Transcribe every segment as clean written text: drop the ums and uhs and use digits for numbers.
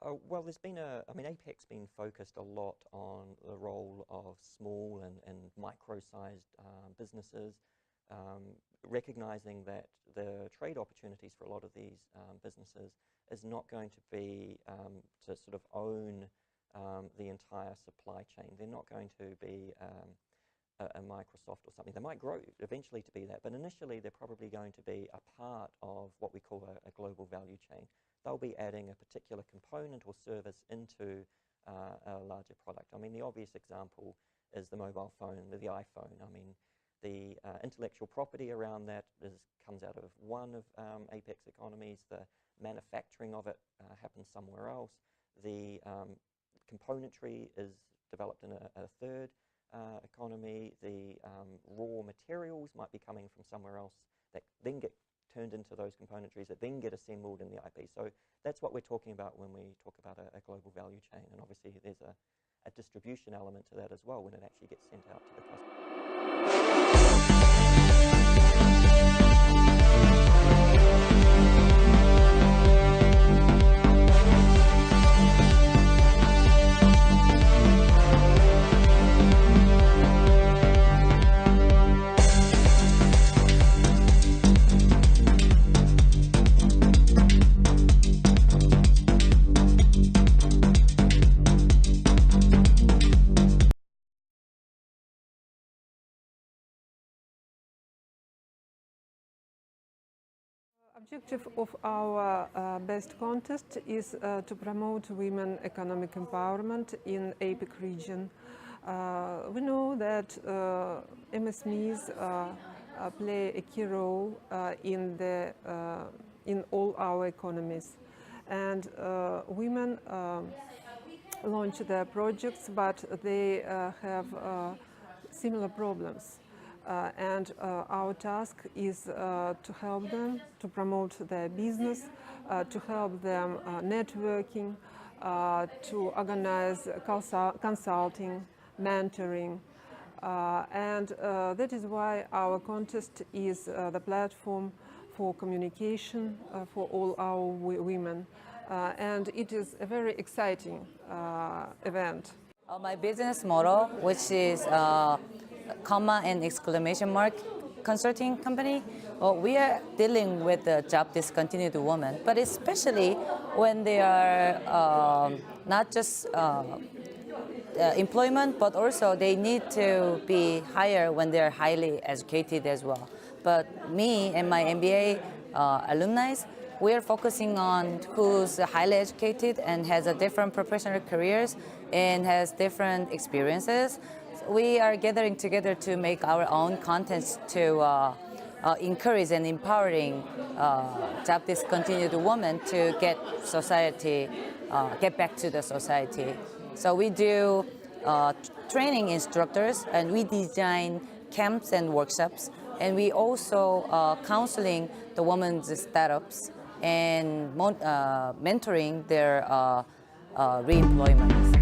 Well, there's been I mean, APEC's been focused a lot on the role of small and micro-sized businesses, recognizing that the trade opportunities for a lot of these businesses is not going to be to sort of own the entire supply chain. They're not going to be a Microsoft or something. They might grow eventually to be that, but initially they're probably going to be a part of what we call a global value chain. They'll be adding a particular component or service into a larger product. I mean, the obvious example is the mobile phone, the iPhone. I mean, the intellectual property around that comes out of one of APEC's economies. The manufacturing of it happens somewhere else. The componentry is developed in a third economy. The raw materials might be coming from somewhere else that then get turned into those componentries that then get assembled in the IP. So that's what we're talking about when we talk about a global value chain. And obviously there's a distribution element to that as well when it actually gets sent out to the customer. Objective of our best contest is to promote women economic empowerment in APEC region. We know that MSMEs play a key role in all our economies, and women launch their projects, but they have similar problems. And our task is to help them to promote their business, to help them networking, to organize consulting, mentoring, and that is why our contest is the platform for communication for all our women, and it is a very exciting event. My business model, which is comma and exclamation mark consulting company, we are dealing with the job discontinued women, but especially when they are not just employment, but also they need to be hired when they're highly educated as well. But me and my MBA alumni, we are focusing on who's highly educated and has a different professional careers and has different experiences. We are gathering together to make our own contents to encourage and empowering job discontinued women to get back to the society. So we do training instructors, and we design camps and workshops, and we also counseling the women's startups and mentoring their re-employment.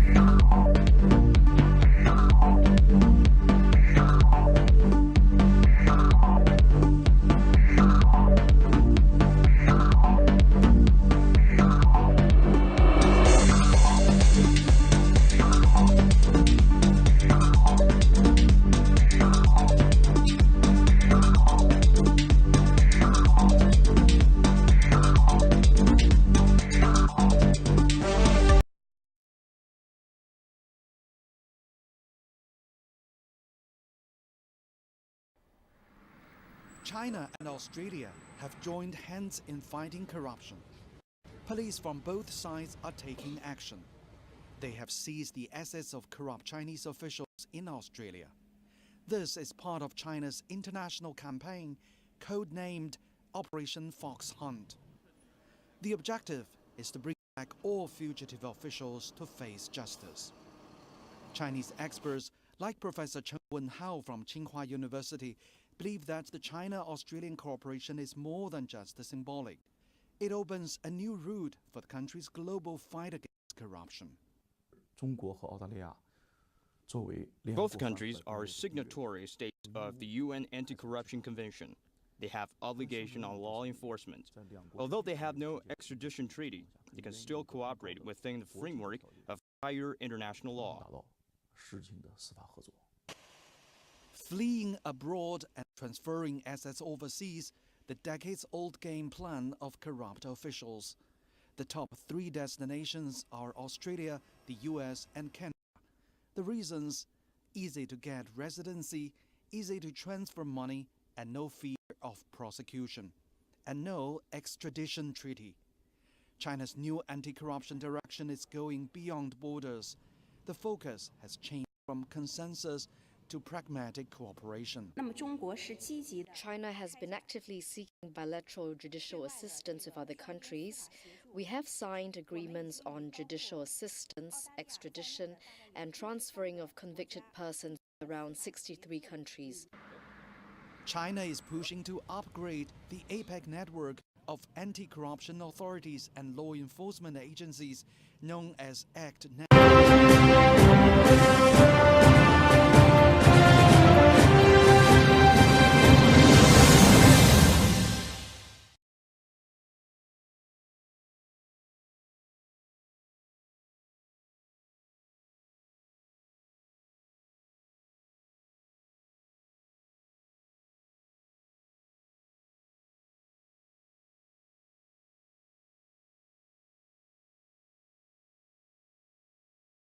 China and Australia have joined hands in fighting corruption. Police from both sides are taking action. They have seized the assets of corrupt Chinese officials in Australia. This is part of China's international campaign, codenamed Operation Fox Hunt. The objective is to bring back all fugitive officials to face justice. Chinese experts like Professor Chen Wenhao from Tsinghua University believe that the China-Australian cooperation is more than just symbolic. It opens a new route for the country's global fight against corruption. Both countries are signatory states of the UN Anti-Corruption Convention. They have obligation on law enforcement. Although they have no extradition treaty, they can still cooperate within the framework of higher international law. Fleeing abroad and transferring assets overseas, the decades-old game plan of corrupt officials. The top 3 destinations are Australia, the US, and Canada. The reasons: easy to get residency, easy to transfer money, and no fear of prosecution, and no extradition treaty. China's new anti-corruption direction is going beyond borders. The focus has changed from consensus to pragmatic cooperation. China has been actively seeking bilateral judicial assistance with other countries. We have signed agreements on judicial assistance, extradition, and transferring of convicted persons to around 63 countries. China is pushing to upgrade the APEC network of anti-corruption authorities and law enforcement agencies known as ACT.